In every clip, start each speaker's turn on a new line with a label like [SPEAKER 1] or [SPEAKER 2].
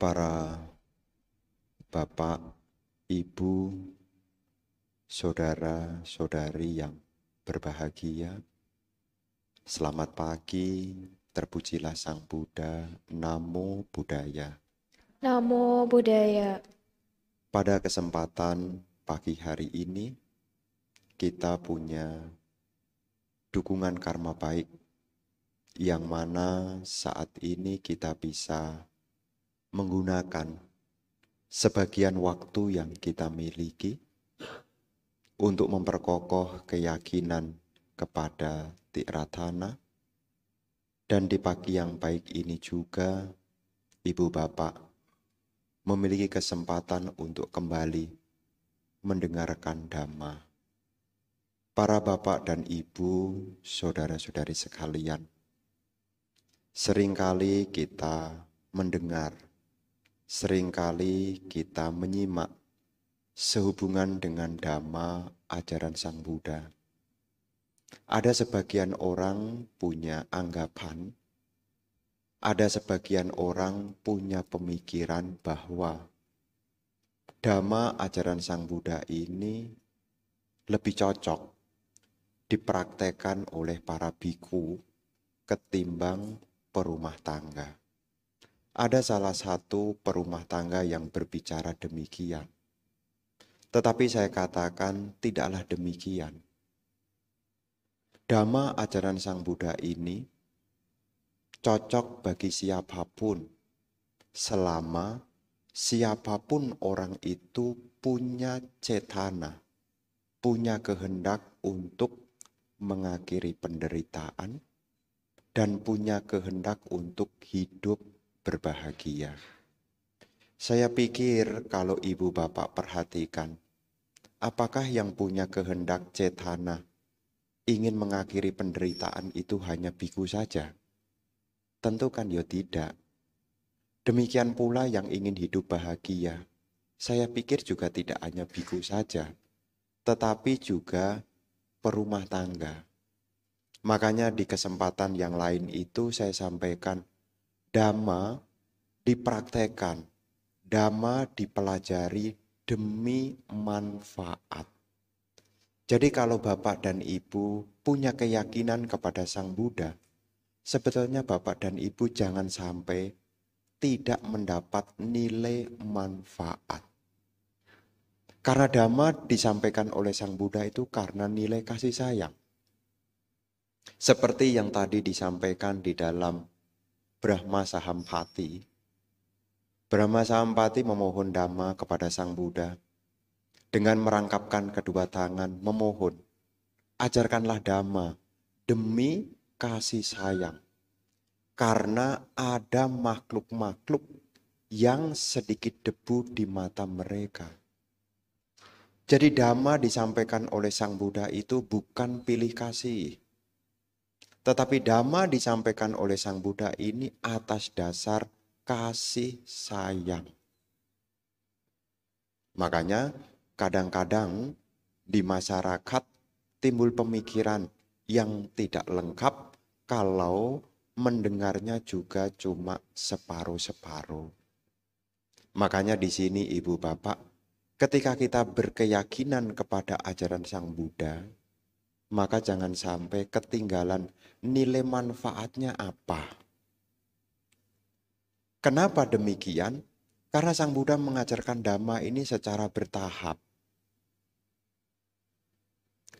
[SPEAKER 1] para bapak, ibu, saudara-saudari yang berbahagia. Selamat pagi, terpujilah Sang Buddha, Namo Buddhaya.
[SPEAKER 2] Namo Buddhaya.
[SPEAKER 1] Pada kesempatan pagi hari ini, kita punya dukungan karma baik, yang mana saat ini kita bisa menggunakan sebagian waktu yang kita miliki untuk memperkokoh keyakinan kepada Tiratana. Dan di pagi yang baik ini juga, Ibu Bapak memiliki kesempatan untuk kembali mendengarkan Dhamma. Para Bapak dan Ibu, saudara-saudari sekalian, seringkali kita mendengar, seringkali kita menyimak sehubungan dengan Dhamma ajaran Sang Buddha. Ada sebagian orang punya anggapan, ada sebagian orang punya pemikiran bahwa Dhamma ajaran Sang Buddha ini lebih cocok dipraktekkan oleh para biku ketimbang perumah tangga. Ada salah satu perumah tangga yang berbicara demikian. Tetapi saya katakan tidaklah demikian. Dhamma ajaran Sang Buddha ini cocok bagi siapapun, selama siapapun orang itu punya cetana, punya kehendak untuk mengakhiri penderitaan, dan punya kehendak untuk hidup berbahagia. Saya pikir kalau ibu bapak perhatikan, apakah yang punya kehendak cetana ingin mengakhiri penderitaan itu hanya biku saja? Tentu kan ya tidak. Demikian pula yang ingin hidup bahagia, saya pikir juga tidak hanya biku saja, tetapi juga perumah tangga. Makanya di kesempatan yang lain itu saya sampaikan, Dhamma dipraktekkan, Dhamma dipelajari demi manfaat. Jadi kalau Bapak dan Ibu punya keyakinan kepada Sang Buddha, sebetulnya Bapak dan Ibu jangan sampai tidak mendapat nilai manfaat. Karena Dhamma disampaikan oleh Sang Buddha itu karena nilai kasih sayang. Seperti yang tadi disampaikan di dalam Brahma Sahampati. Brahma Sahampati memohon Dhamma kepada Sang Buddha dengan merangkapkan kedua tangan memohon, ajarkanlah Dhamma demi kasih sayang. Karena ada makhluk-makhluk yang sedikit debu di mata mereka. Jadi Dhamma disampaikan oleh Sang Buddha itu bukan pilih kasih. Tetapi Dhamma disampaikan oleh Sang Buddha ini atas dasar kasih sayang. Makanya kadang-kadang di masyarakat timbul pemikiran yang tidak lengkap kalau mendengarnya juga cuma separuh-separuh. Makanya di sini Ibu Bapak, ketika kita berkeyakinan kepada ajaran Sang Buddha, maka jangan sampai ketinggalan nilai manfaatnya apa. Kenapa demikian? Karena Sang Buddha mengajarkan Dhamma ini secara bertahap.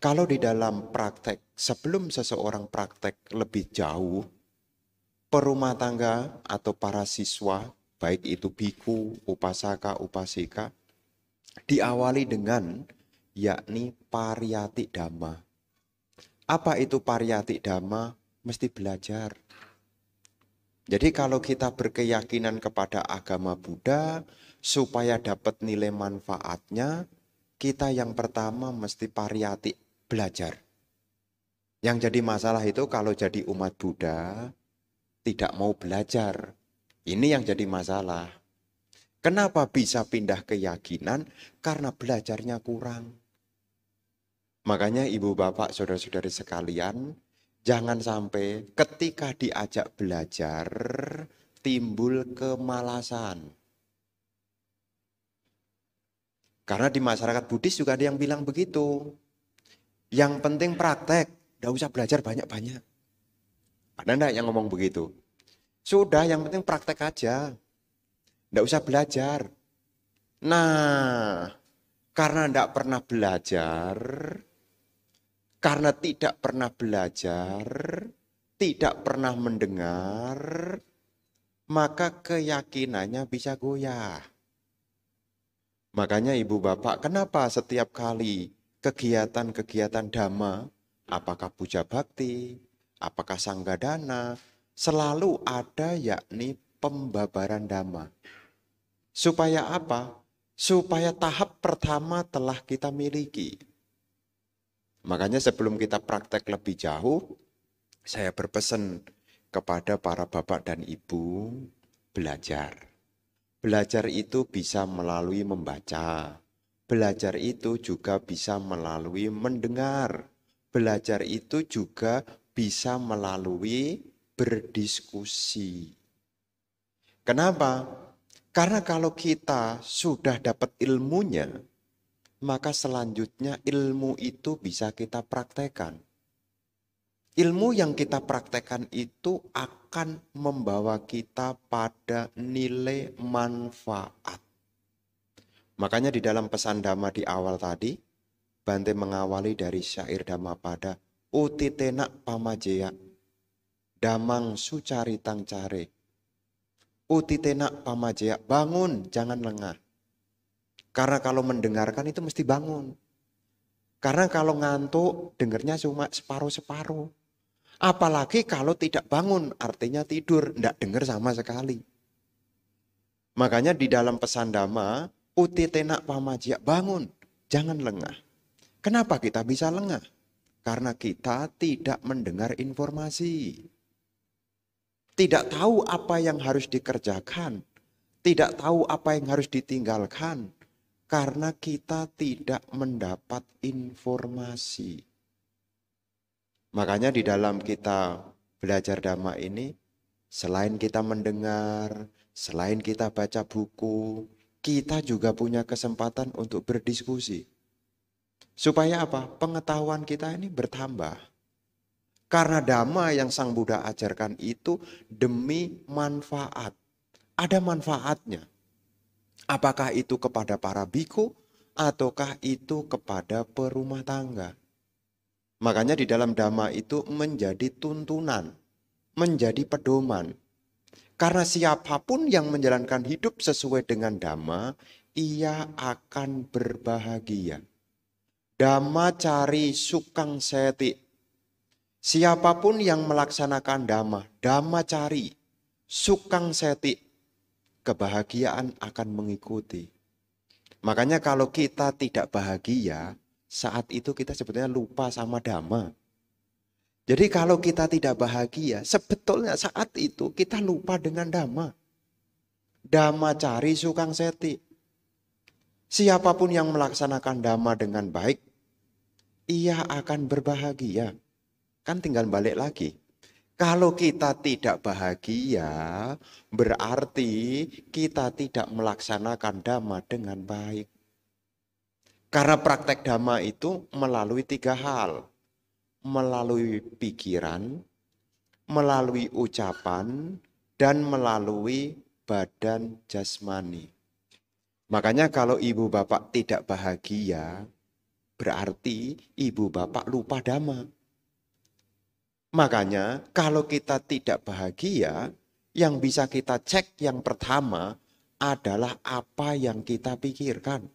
[SPEAKER 1] Kalau di dalam praktek, sebelum seseorang praktek lebih jauh, perumah tangga atau para siswa, baik itu biku, upasaka, upasika, diawali dengan yakni pariyati dhamma. Apa itu pariyati dhamma? Mesti belajar. Jadi kalau kita berkeyakinan kepada agama Buddha, supaya dapat nilai manfaatnya, kita yang pertama mesti pariyati, belajar. Yang jadi masalah itu kalau jadi umat Buddha, tidak mau belajar. Ini yang jadi masalah. Kenapa bisa pindah keyakinan? Karena belajarnya kurang. Makanya ibu bapak saudara-saudari sekalian, jangan sampai ketika diajak belajar timbul kemalasan. Karena di masyarakat Buddhis juga ada yang bilang begitu. Yang penting praktek, nggak usah belajar banyak-banyak. Ada enggak yang ngomong begitu? Sudah, yang penting praktek aja. Nggak usah belajar. Nah, karena enggak pernah belajar, karena tidak pernah belajar, tidak pernah mendengar, maka keyakinannya bisa goyah. Makanya ibu bapak, kenapa setiap kali kegiatan-kegiatan dhamma, apakah puja bakti, apakah sanggadana, selalu ada yakni pembabaran dhamma. Supaya apa? Supaya tahap pertama telah kita miliki. Makanya sebelum kita praktek lebih jauh, saya berpesan kepada para bapak dan ibu, belajar. Belajar itu bisa melalui membaca. Belajar itu juga bisa melalui mendengar. Belajar itu juga bisa melalui berdiskusi. Kenapa? Karena kalau kita sudah dapat ilmunya, maka selanjutnya ilmu itu bisa kita praktekkan. Ilmu yang kita praktekkan itu akan membawa kita pada nilai manfaat. Makanya di dalam pesan Dhamma di awal tadi, Bante mengawali dari syair Dhammapada, Utitenak pamajeya, damang sucaritang care. Utitenak pamajeya, bangun, jangan lengah. Karena kalau mendengarkan itu mesti bangun. Karena kalau ngantuk, dengarnya cuma separuh-separuh. Apalagi kalau tidak bangun, artinya tidur, tidak dengar sama sekali. Makanya di dalam pesan Dhamma, utitenak pamajya, bangun, jangan lengah. Kenapa kita bisa lengah? Karena kita tidak mendengar informasi. Tidak tahu apa yang harus dikerjakan. Tidak tahu apa yang harus ditinggalkan. Karena kita tidak mendapat informasi. Makanya di dalam kita belajar Dhamma ini, selain kita mendengar, selain kita baca buku, kita juga punya kesempatan untuk berdiskusi. Supaya apa? Pengetahuan kita ini bertambah. Karena Dhamma yang Sang Buddha ajarkan itu demi manfaat. Ada manfaatnya. Apakah itu kepada para biku, ataukah itu kepada perumah tangga. Makanya di dalam Dhamma itu menjadi tuntunan, menjadi pedoman. Karena siapapun yang menjalankan hidup sesuai dengan Dhamma, ia akan berbahagia. Dhamma cari sukang seti. Siapapun yang melaksanakan Dhamma, Dhamma cari sukang seti. Kebahagiaan akan mengikuti. Makanya kalau kita tidak bahagia, saat itu kita sebetulnya lupa sama Dhamma. Jadi kalau kita tidak bahagia, sebetulnya saat itu kita lupa dengan Dhamma. Dhamma cari sukang seti. Siapapun yang melaksanakan Dhamma dengan baik, ia akan berbahagia. Kan tinggal balik lagi. Kalau kita tidak bahagia, berarti kita tidak melaksanakan Dhamma dengan baik. Karena praktek Dhamma itu melalui 3 hal. Melalui pikiran, melalui ucapan, dan melalui badan jasmani. Makanya kalau ibu bapak tidak bahagia, berarti ibu bapak lupa Dhamma. Makanya kalau kita tidak bahagia, yang bisa kita cek yang pertama adalah apa yang kita pikirkan.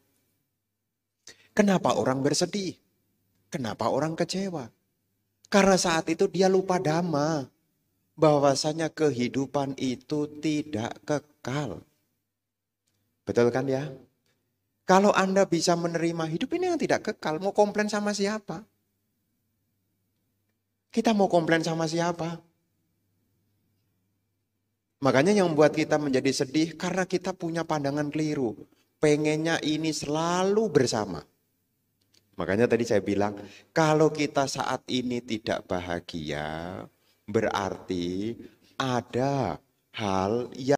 [SPEAKER 1] Kenapa orang bersedih? Kenapa orang kecewa? Karena saat itu dia lupa Dhamma. Bahwasanya kehidupan itu tidak kekal. Betul kan ya? Kalau Anda bisa menerima hidup ini yang tidak kekal, mau komplain sama siapa? Kita mau komplain sama siapa? Makanya yang membuat kita menjadi sedih karena kita punya pandangan keliru. Pengennya ini selalu bersama. Makanya tadi saya bilang, kalau kita saat ini tidak bahagia, berarti ada hal yang